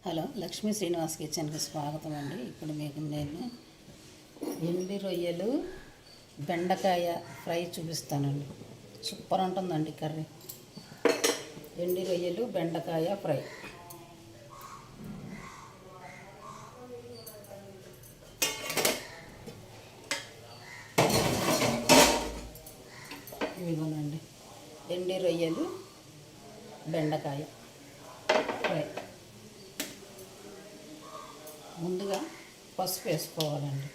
Hello, Lakshmi Srinivas కిచెన్కి స్వాగతం అండి. ఇప్పుడు మీకు నేను ఎండి రొయ్యలు బెండకాయ ఫ్రై చూపిస్తానండి. సూపర్ ఉంటుందండి కర్రీ. ఎండి రొయ్యలు బెండకాయ ఫ్రై. ఇదిగోనండి, ఎండి రొయ్యలు బెండకాయ ఫ్రై. ముందుగా పసుపు వేసుకోవాలండి.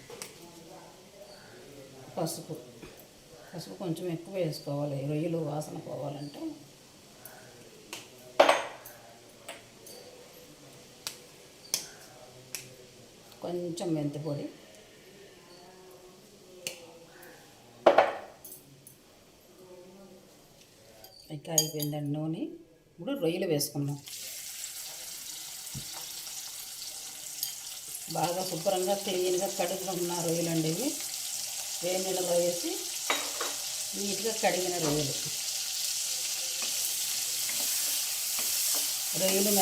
పసుపు కొంచెం ఎక్కువ వేసుకోవాలి, రొయ్యలు వాసన పోవాలంటే. కొంచెం మెంతి పొడి, ఇంకా అయిపోయిందండి నూనె. ఇప్పుడు రొయ్యలు వేసుకుందాం. బాగా శుభ్రంగా క్లీన్గా కడుగుతున్న రొయ్యలండి ఇవి. వేడి నీళ్ళలో వేసి నీట్గా కడిగిన రొయ్యలు. రొయ్యలు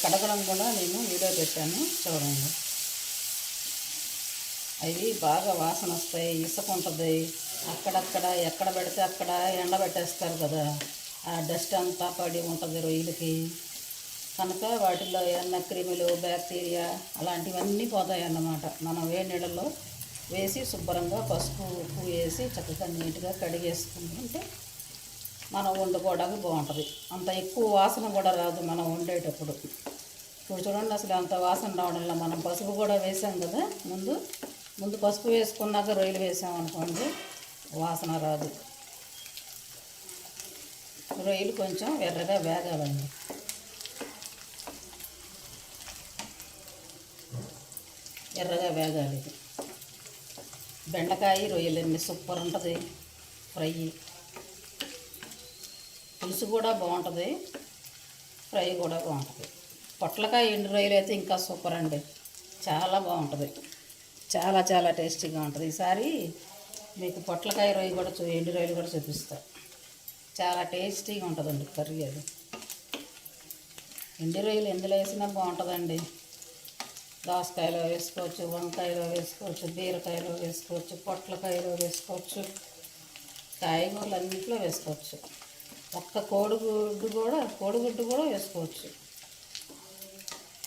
కడగడం కూడా నేను వీడియో పెట్టాను, చూడండి. అవి బాగా వాసన వస్తాయి, ఇసుక ఉంటుంది. అక్కడక్కడ ఎక్కడ పెడితే అక్కడ ఎండబెట్టేస్తారు కదా, ఆ డస్ట్ అంతా పడి ఉంటుంది రొయ్యలకి. కనుక వాటిల్లో ఏమన్నా క్రిములు, బ్యాక్టీరియా అలాంటివన్నీ పోతాయి అన్నమాట. మనం వేడి నీళ్ళల్లో వేసి శుభ్రంగా పసుపు ఉప్పు వేసి చక్కగా నీట్గా కడిగేసుకుంటే మనం వండుకోవడానికి బాగుంటుంది. అంత ఎక్కువ వాసన కూడా రాదు మనం వండేటప్పుడు. ఇప్పుడు చూడండి, అసలు అంత వాసన రావడంలో మనం పసుపు కూడా వేసాం కదా. ముందు పసుపు వేసుకున్నాక రొయ్యలు వేసామనుకోండి, వాసన రాదు. రొయ్యలు కొంచెం ఎర్రగా వేగాలండి. ఎర్రగా వేగాలి. బెండకాయ రొయ్యలన్నీ సూపర్ ఉంటుంది ఫ్రై. పులుసు కూడా బాగుంటుంది, ఫ్రై కూడా బాగుంటుంది. పొట్లకాయ ఎండు రొయ్యలు అయితే ఇంకా సూపర్ అండి, చాలా బాగుంటుంది. చాలా చాలా టేస్టీగా ఉంటుంది. ఈసారి మీకు పొట్లకాయ రొయ్య కూడా ఎండు రొయ్యలు కూడా చూపిస్తా. చాలా టేస్టీగా ఉంటుందండి కర్రీ. అది ఎండు రొయ్యలు ఎందులో వేసినా బాగుంటుందండి. దోసకాయలో వేసుకోవచ్చు, వంకాయలో వేసుకోవచ్చు, బీరకాయలో వేసుకోవచ్చు, పొట్లకాయలో వేసుకోవచ్చు, కాయగూరలు అన్నింటిలో వేసుకోవచ్చు. ఒక్క కోడిగుడ్డు కూడా వేసుకోవచ్చు.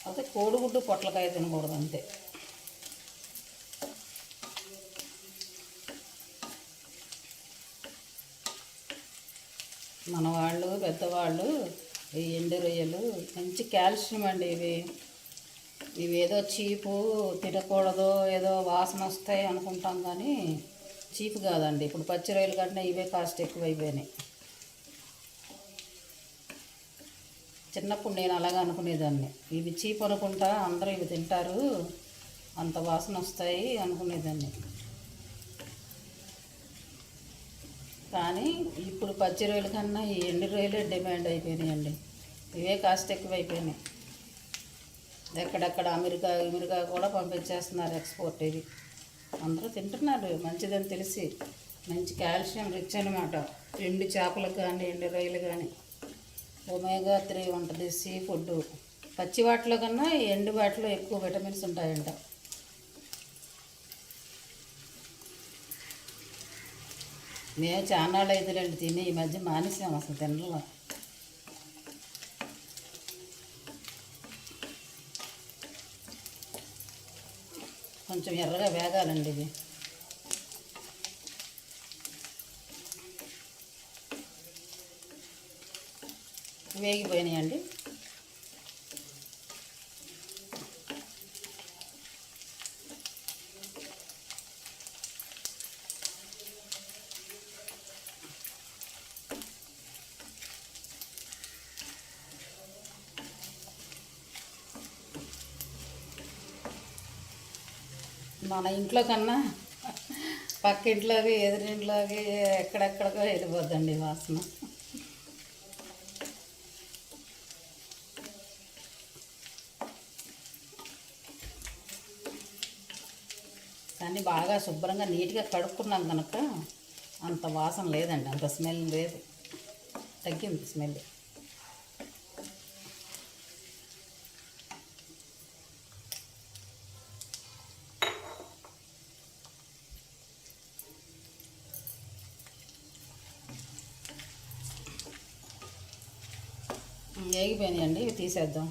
అయితే కోడిగుడ్డు పొట్లకాయ తినకూడదు అంతే. మన వాళ్ళు పెద్దవాళ్ళు ఈ ఎండు రొయ్యలు మంచి కాల్షియం అండి. ఇవి ఏదో చీపు, తినకూడదు, ఏదో వాసన వస్తాయి అనుకుంటాం, కానీ చీపు కాదండి. ఇప్పుడు పచ్చి రొయ్యలు కంటే ఇవే కాస్ట్ ఎక్కువైపోయినాయి. చిన్నప్పుడు నేను అలాగే అనుకునేదాన్ని, ఇవి చీపు అనుకుంటా, అందరూ ఇవి తింటారు, అంత వాసన వస్తాయి అనుకునేదాన్ని. కానీ ఇప్పుడు పచ్చి రొయ్యల కన్నా ఈ ఎండు రొయ్యలే డిమాండ్ అయిపోయినాయండి. ఇవే కాస్ట్ ఎక్కువైపోయినాయి. ఎక్కడెక్కడ అమెరికా కూడా పంపించేస్తున్నారు ఎక్స్పోర్ట్. ఇవి అందరూ తింటున్నారు, మంచిదని తెలిసి. మంచి కాల్షియం రిచ్ అనమాట. ఎండు చేపలకు కానీ ఎండు రొయ్యలు కానీ ఒమేగా 3 ఉంటుంది. సీ ఫుడ్ పచ్చి వాటిలో కన్నా ఎండు వాటిలో ఎక్కువ విటమిన్స్ ఉంటాయంట. మేము చాన్నాళ్ళు అయితేలేండి తిని, ఈ మధ్య మానేసాం అసలు తినడం. కొంచెం ఎర్రగా వేగాలండి ఇది. వేగిపోయినాయండి. మన ఇంట్లో కన్నా పక్కింట్లోకి, ఎదురింట్లోకి, ఎక్కడెక్కడికో వెళ్ళిపోద్దండి వాసన. కానీ బాగా శుభ్రంగా నీట్గా కడుక్కున్నాం కనుక అంత వాసన లేదండి, అంత స్మెల్ లేదు, తగ్గింది స్మెల్. వేగిపోయినాయండి, ఇవి తీసేద్దాం.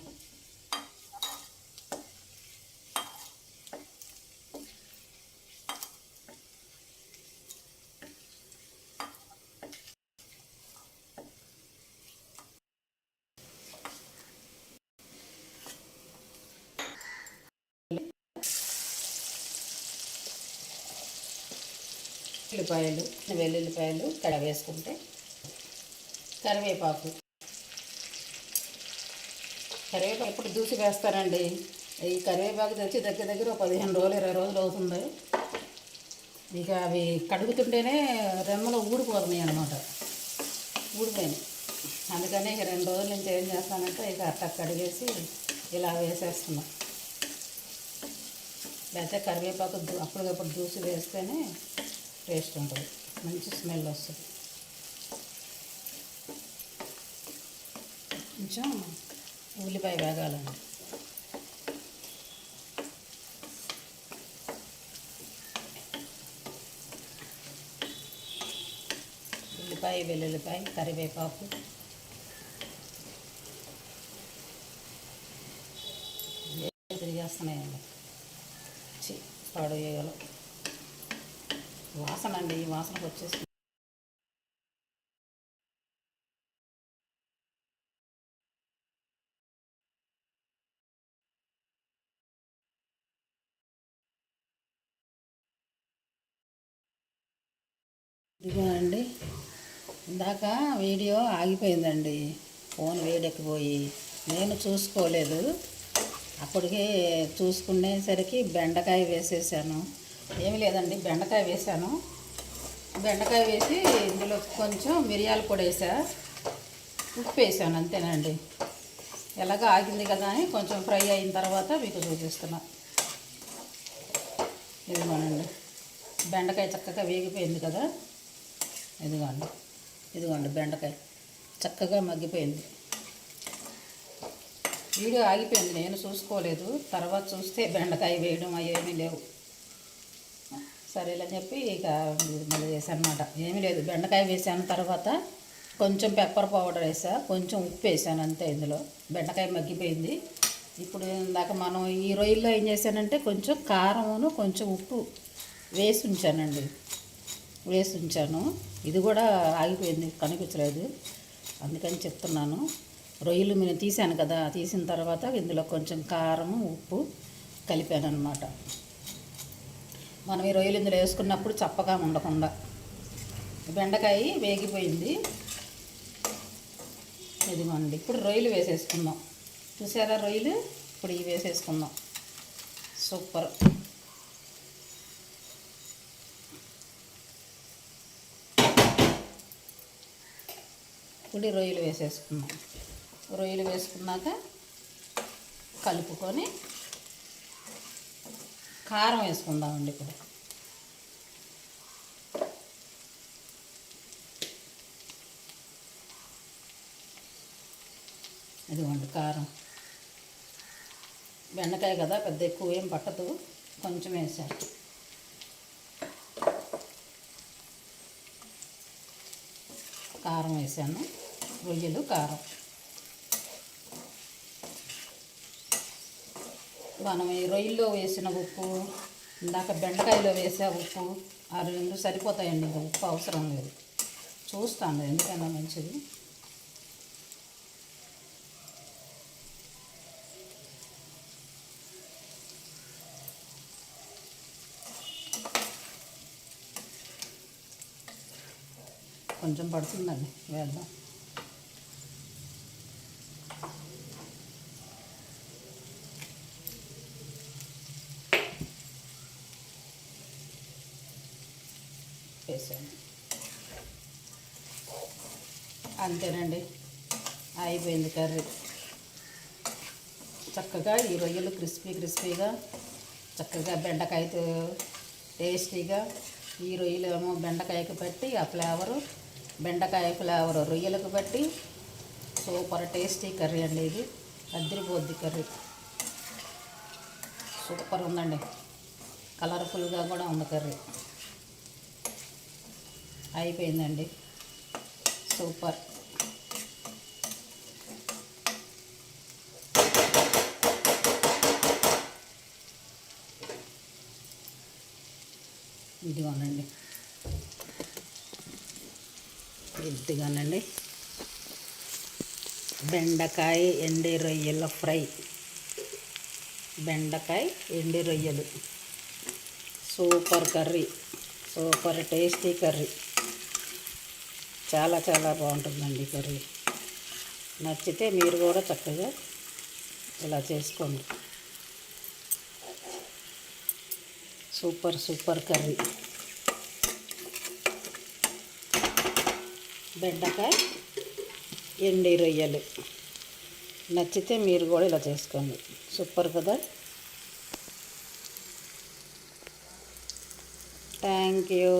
ఉల్లిపాయలు, వెల్లుల్లిపాయలు కడ వేసుకుంటే, కరివేపాకు ఎప్పుడు దూసి వేస్తారండి. ఈ కరివేపాకు తెచ్చి దగ్గర దగ్గర 15 రోజులు 20 రోజులు అవుతుంది. ఇక అవి కడుగుతుంటేనే రెమ్మలో ఊడిపోతున్నాయి అన్నమాట, ఊడిపోయినాయి. అందుకని ఇక 2 రోజుల నుంచి ఏం చేస్తానంటే ఇక అట్ట కడిగేసి ఇలా వేసేస్తున్నాం. లేకపోతే కరివేపాకు అప్పటికప్పుడు దూసి వేస్తేనే టేస్ట్ ఉంటుంది, మంచి స్మెల్ వస్తుంది. కొంచెం ఉల్లిపాయ వేగాలండి. ఉల్లిపాయ, వెల్లుల్లిపాయ, కరివేపాకు, తిరిగేస్తున్నాయండి. పాడు చేయగలం వాసన అండి, ఈ వాసనకు వచ్చేసి ఇదిగోనండి. ఇందాక వీడియో ఆగిపోయిందండి, ఫోన్ వేడెక్కిపోయి నేను చూసుకోలేదు. అప్పటికే చూసుకునేసరికి బెండకాయ వేసేసాను. ఏమీ లేదండి, బెండకాయ వేసాను. బెండకాయ వేసి ఇందులో కొంచెం మిరియాల పొడి వేసా, ఉప్పు వేసాను, అంతేనండి. ఎలాగో ఆగింది కదా అని కొంచెం ఫ్రై అయిన తర్వాత మీకు చూపిస్తున్నా. ఇదిగోనండి, బెండకాయ చక్కగా వేగిపోయింది కదా. ఇదిగోండి బెండకాయ చక్కగా మగ్గిపోయింది. వీడియో ఆగిపోయింది, నేను చూసుకోలేదు. తర్వాత చూస్తే బెండకాయ వేయడం అవేమీ లేవు. సరేలని చెప్పి ఇక మళ్ళీ వేసాను అనమాట. ఏమీ లేదు, బెండకాయ వేసాను, తర్వాత కొంచెం పెప్పర్ పౌడర్ వేసా, కొంచెం ఉప్పు వేసాను, అంతే. ఇందులో బెండకాయ మగ్గిపోయింది. ఇప్పుడు ఇందాక మనం ఈ రొయ్యల్లో ఏం చేశానంటే కొంచెం కారమును కొంచెం ఉప్పు వేసి ఉంచాను. ఇది కూడా ఆగిపోయింది, కనిపించలేదు, అందుకని చెప్తున్నాను. రొయ్యలు నేను తీసాను కదా, తీసిన తర్వాత ఇందులో కొంచెం కారం, ఉప్పు కలిపాను అనమాట. మనం ఈ రొయ్యలు ఇందులో వేసుకున్నప్పుడు చప్పగా ఉండకుండా. బెండకాయ వేగిపోయింది. ఇదిగోండి, ఇప్పుడు రొయ్యలు వేసేసుకుందాం. చూసారా రొయ్యలు? ఇప్పుడు ఇవి వేసేసుకుందాం. సూపర్. ఇప్పుడు రొయ్యలు వేసేసుకున్నాం. రొయ్యలు వేసుకున్నాక కలుపుకొని కారం వేసుకుందామండి. ఇప్పుడు ఇదిగోండి కారం. బెండకాయ కదా, పెద్ద ఎక్కువ ఏం పట్టదు, కొంచెం వేసారు. కారం వేసాను, రొయ్యలు, కారం. మనం ఈ రొయ్యల్లో వేసిన ఉప్పు, ఇందాక బెండకాయలో వేసే ఉప్పు, ఆ రెండు సరిపోతాయండి. ఇంకా ఉప్పు అవసరం లేదు. చూస్తాను ఎందుకైనా మంచిది. కొంచెం పడుతుందండి, వేద్దాం. వేసాను, అంతేనండి, అయిపోయింది కర్రీ. చక్కగా ఈ రొయ్యలు క్రిస్పీగా, చక్కగా బెండకాయతో టేస్టీగా. ఈ రొయ్యలు ఏమో బెండకాయకి బట్టి ఆ ఫ్లేవరు, బెండకాయ ఫ్లేవరు రొయ్యలకు బట్టి సూపర్ టేస్టీ కర్రీ అండి. ఇది అదిరిపోద్ది కర్రీ, సూపర్ ఉందండి. కలర్ఫుల్గా కూడా ఉంది కర్రీ. అయిపోయిందండి, సూపర్. ఇదిగోనండి, ఇదిగోనండి బెండకాయ ఎండి రొయ్యల ఫ్రై. బెండకాయ ఎండి రొయ్యలు super curry, super tasty curry. చాలా చాలా బాగుంటుందండి కర్రీ. నచ్చితే మీరు కూడా చక్కగా ఇలా చేసుకోండి. Super super curry. బెండకాయ ఎండి రొయ్యలు. నచ్చితే మీరు కూడా ఇలా చేసుకోండి. సూపర్ కదా. Thank you.